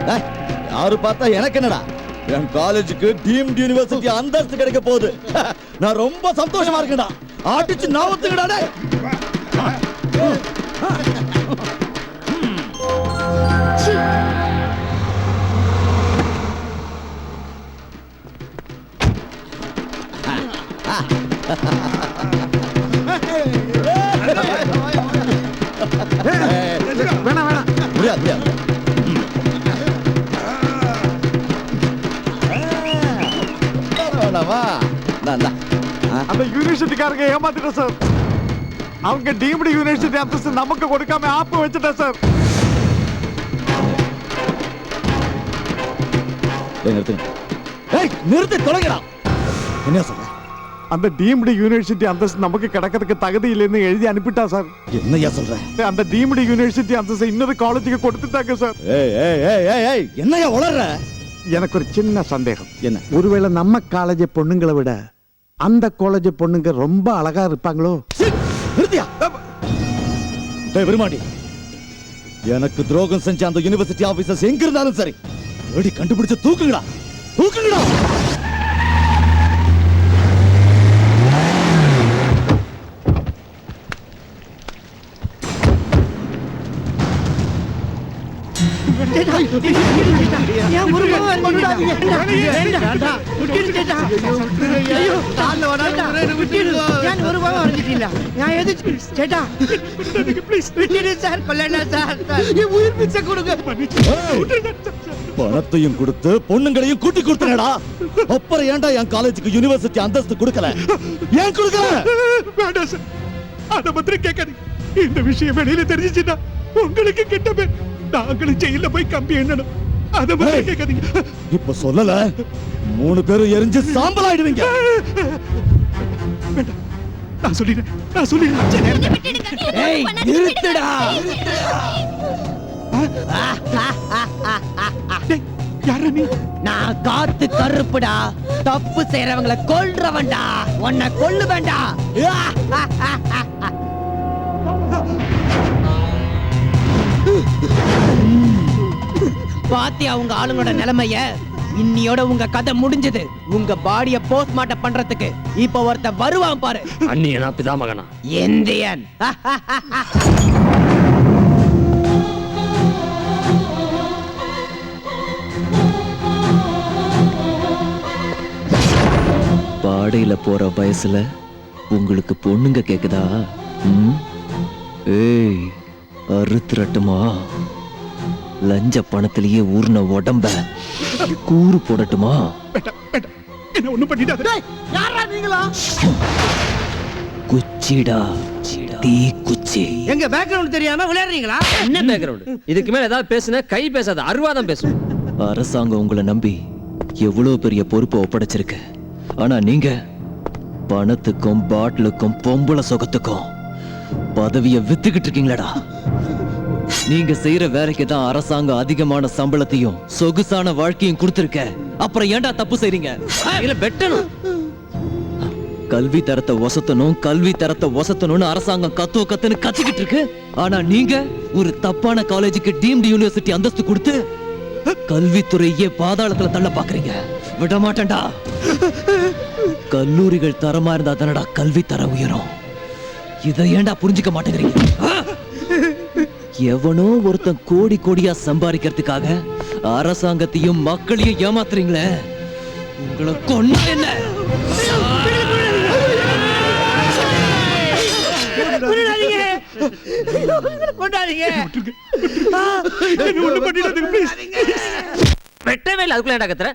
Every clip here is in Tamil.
யாரு பார்த்தா எனக்கு என்னடா, என் காலேஜுக்கு டீம்டு யூனிவர்சிட்டி அந்தஸ்து கிடைக்க போகுது. நான் ரொம்ப சந்தோஷமா இருக்கேன்டா. ஆட்டிச்சு நான் ஒத்துக்கடா. அந்த யூனிவர்சிட்டிக்காரங்க ஏமாத்திட்டோம் சார். அவங்க டீம்டு யூனிவர்சிட்டி அந்தஸ்து நமக்கு கொடுக்காம ஆப்பு வச்சுட்டேன் சார். நிறுத்தி தொலைங்கடா. என்ன சொல்ற? அந்த டீம்டு யூனிவர்சிட்டி அந்தஸ்து நமக்கு கிடைக்கிறதுக்கு தகுதி இல்லைன்னு எழுதி அனுப்பிட்டா சார். என்னையா சொல்ற? அந்த டீம்டு யூனிவர்சிட்டி அந்தஸ்து இன்னொரு காலேஜுக்கு கொடுத்துட்டாங்க சார். என்னையா உளற? எனக்கு ஒரு சின்ன சந்தேகம். என்ன? ஒருவேளை நம்ம காலேஜ் பொண்ணுங்களை விட அந்த காலேஜ் பொண்ணுங்க ரொம்ப அழகா இருப்பாங்களோ? விரும்மாண்டி, எனக்கு துரோகம் செஞ்ச அந்த யூனிவர்சிட்டி ஆபீசர்ஸ் எங்க இருந்தாலும் சரி, தேடி கண்டுபிடிச்சு தூக்குங்கடா, தூக்குங்கடா. பணத்தையும் கொடுத்து பொண்ணுங்களையும் கூட்டி கொடுத்தனடா. அப்புறம் ஏன்டா என் காலேஜுக்கு யூனிவர்சிட்டி அந்தஸ்து கொடுக்கல? ஏன் கொடுக்கல? வேண்டாம் சார், அத பத்தி கேட்காதீங்க. இந்த விஷயம் வெளியில தெரிஞ்சிச்சுன்னா உங்களுக்கு கிட்ட பேர் நாங்களும் ஜெயில போய் கம்பி எண்ணணும். அத பத்தி கேட்காதீங்க. இப்ப சொல்லல, 3 பேரும் எரிஞ்சு சாம்பல் ஆயிடுவீங்க. வேண்டாம், நான் சொல்லிடுறேன். ஏய் நிறுத்துடா. யாரா நீ? நான் காத்து கருப்புடா, தப்பு செய்யறவங்களை கொல்றவன்டா. உன்னை கொல்லு வேண்டா. பாத்தி அவங்க ஆளுங்களோட நிலைமைய. இன்னியோட உங்க கதை முடிஞ்சது. உங்க பாடிய போஸ்ட்மார்ட்டம் பண்றதுக்கு இப்ப ஒருத்த வருவான் பாரு. அண்ணியனா பிதாமகனா இந்தியன். பாடையில போற வயசுல உங்களுக்கு பொண்ணுங்க கேக்குதா? ஏய், அறுத்துறட்டுமா? லஞ்ச பணத்திலேயே ஊர்ன உடம்ப கூறு போடட்டுமா? என்ன ஒண்ணு பண்ணிடாத. யாரா நீங்களா? குச்சிடா, தீ குச்சி. எங்க பேக்ரவுண்ட் தெரியாம விளையாடுறீங்களா? என்ன பேக்ரவுண்ட்? இதுக்கு மேல ஏதாவது பேசுனா கை பேசாத, அருவாதான் பேசும். அரசாங்கம் உங்களை நம்பி எவ்வளவு பெரிய பொறுப்பை ஒப்படைச்சிருக்கு. ஆனா நீங்க பணத்துக்கும் பாட்டிலுக்கும் பொம்பளை சொகத்துக்கும் பதவியை வித்துக்கிட்டு இருக்கீங்களடா. நீங்க செய்யற வேலைக்கு தான் அரசாங்கம் அதிகமான சம்பளத்தையும் சொகுசான வாழ்க்கையும் கொடுத்திருக்க. அப்புறம் ஏன்டா தப்பு செய்றீங்க? இல்ல வெட்டணும். கல்வி தரத்தை ஒசத்தணும்னு அரசாங்கம் கத்துன்னு கத்திக்கிட்டு இருக்கு. ஆனா நீங்க ஒரு தப்பான காலேஜுக்கு டீம்டு யூனிவர்சிட்டி அந்தஸ்து கொடுத்து கல்வித்துறையே பாதாளத்துல தள்ள பாக்குறீங்க. விட மாட்டேன்டா. கல்லூரிகள் தரமா இருந்தா தானடா கல்வி தரம் உயரும். இதை ஏன்டா புரிஞ்சுக்க மாட்டேங்கிறீங்க? எவனோ ஒருத்தன் கோடி கோடியா சம்பாதிக்கிறதுக்காக அரசாங்கத்தையும் மக்களையும் ஏமாத்துறீங்களே. உங்களை கொன்னா என்ன? வெட்டவே இல்லை, அதுக்குள்ள ஏன்டா கத்துற?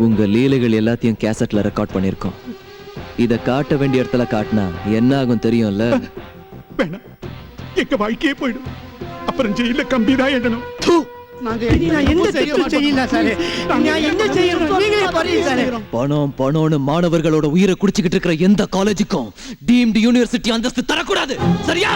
உங்க லீலைகள் எல்லாத்தையும் கேசட்ல ரெக்கார்ட் பண்ணிருக்கோம். இத காட்ட வேண்டிய இடத்துல காட்டினா என்ன ஆகும் தெரியும்ல? வேணாம், எங்க வாழ்க்கையே போயிடும். அப்புறம் ஜெயில கம்பி தான் எண்ணணும். பணம் பணம்னு மாணவர்களோட உயிரை குடிச்சுக்கிட்டு இருக்கிற எந்த காலேஜுக்கும் டீம்டு யூனிவர்சிட்டி அந்தஸ்து தரக்கூடாது. சரியா?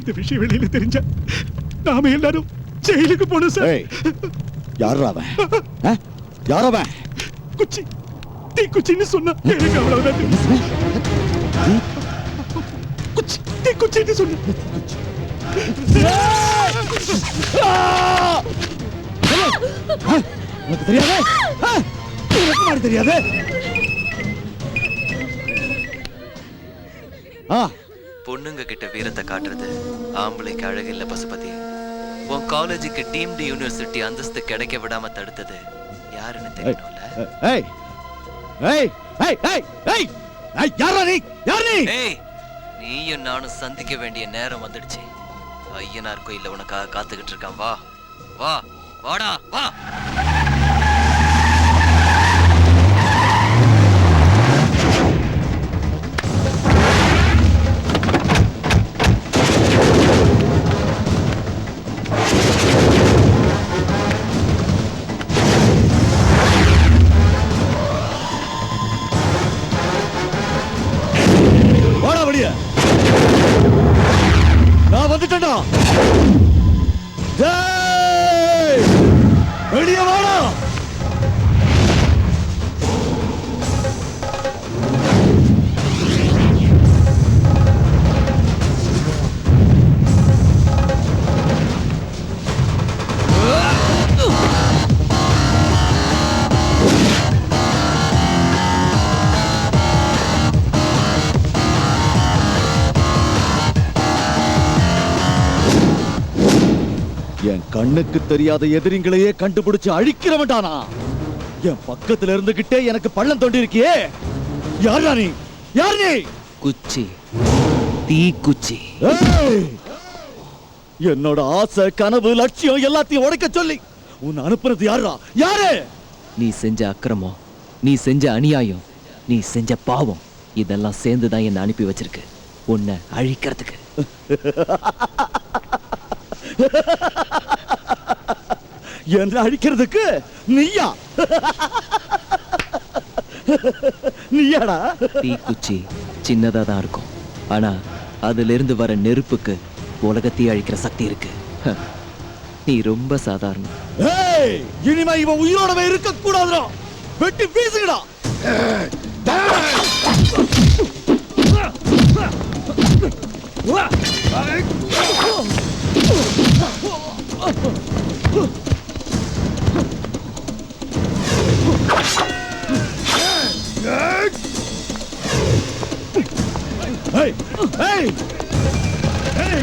இந்த விஷயம் வெளியில தெரிஞ்சா நாம எல்லாரும் ஜெயிலுக்கு போனோம் சார். ஏய், யாரா அவன்? யார் அவன்? குச்சி தீ குச்சின்னு சொன்னா எனக்கு அவ்வளவுதான் தெரியும். குச்சி தீ குச்சின்னு சொன்ன. உனக்கு தெரியாது? உனக்கு மாதிரி தெரியாது? பொண்ணுங்க கிட்ட வீரத்தை காட்டுறது ஆம்பளைக்கு அழகு இல்ல பசுபதி. உன் காலேஜுக்கு டீம்டு யூனிவர்சிட்டி அந்தஸ்து கிடைக்க விடாம தடுத்தது யாருன்னு தெரியணும்ல. ஏய் ஏய் ஏய் ஏய் ஏய் ஏய், யாரா நீ? யார் நீ? ஏய், நீயும் நானும் சந்திக்க வேண்டிய நேரம் வந்துடுச்சு. ஐயனார் கோயில்ல உனக்காக காத்துக்கிட்டு இருக்கான். வா வா வாடா வா. வாடா வெளிய. நான் வந்துட்டேன்டா. டேய், வெளிய வாடா. என் கண்ணுக்கு தெரியாத எதிரிங்களையே கண்டுபிடிச்சு அழிக்கிறவன்டானா? என் பக்கத்துல இருந்துகிட்டே எனக்கு பள்ளம் தோண்டி இருக்கியே. யாரா நீ? யார் நீ? குச்சி, தீ குச்சி. ஏய்! என்னோட ஆசை, கனவு, லட்சியம் எல்லாத்தையும் உடைக்க சொல்லி உன்னை அனுப்புறது யாரா? யாரு? நீ செஞ்ச அக்கிரமம், நீ செஞ்ச அநியாயம், நீ செஞ்ச பாவம் இதெல்லாம் சேர்ந்துதான் என்னை அனுப்பி வச்சிருக்கு உன்னை அழிக்கிறதுக்கு. என்ன அழிக்கிறதுக்கு நீயா? நீயாடா? தீக்குச்சி சின்னதா தான் இருக்கும், ஆனா அதுல இருந்து வர நெருப்புக்கு உலகத்தையே அழிக்கிற சக்தி இருக்கு. நீ ரொம்ப சாதாரணம். ஏய், இனிமே இவன் உயிரோடவே இருக்க கூடாதுடா. வெட்டி வீசுங்கடா. Hey! Hey! Hey!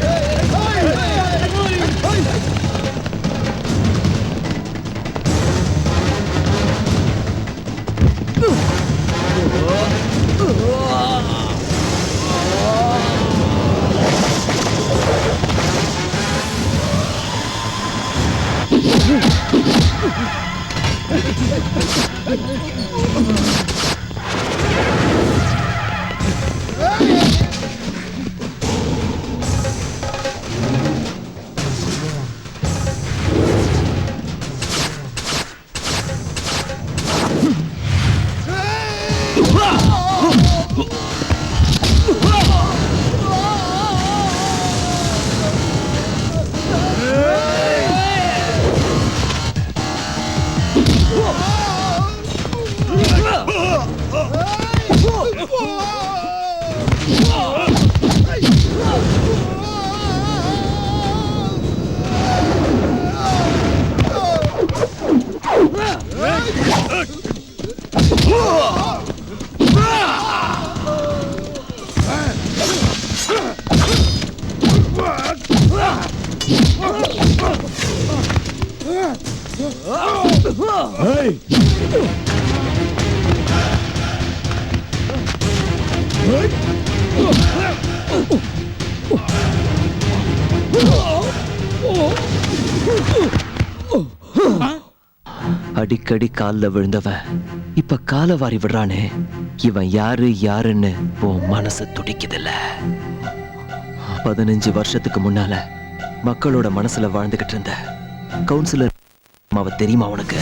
அடிக்கடி கால்ல விழுந்தவன் இப்ப கால வாரி விடுறானே, இவன் யாரு யாருன்னு உன் மனசு துடிக்குதில்ல. 15 வருஷத்துக்கு முன்னால மக்களோட மனசுல வாழ்ந்துகிட்டு இருந்த கவுன்சிலர் அவ தெரியுமா உனக்கு?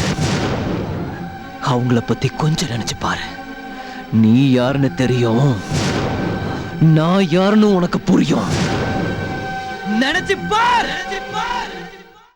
அவங்கள பத்தி கொஞ்சம் நினைச்சு பாரு. நீ யாருன்னு தெரியும், நான் யாருன்னு உனக்கு புரியும். நினைச்சு பார்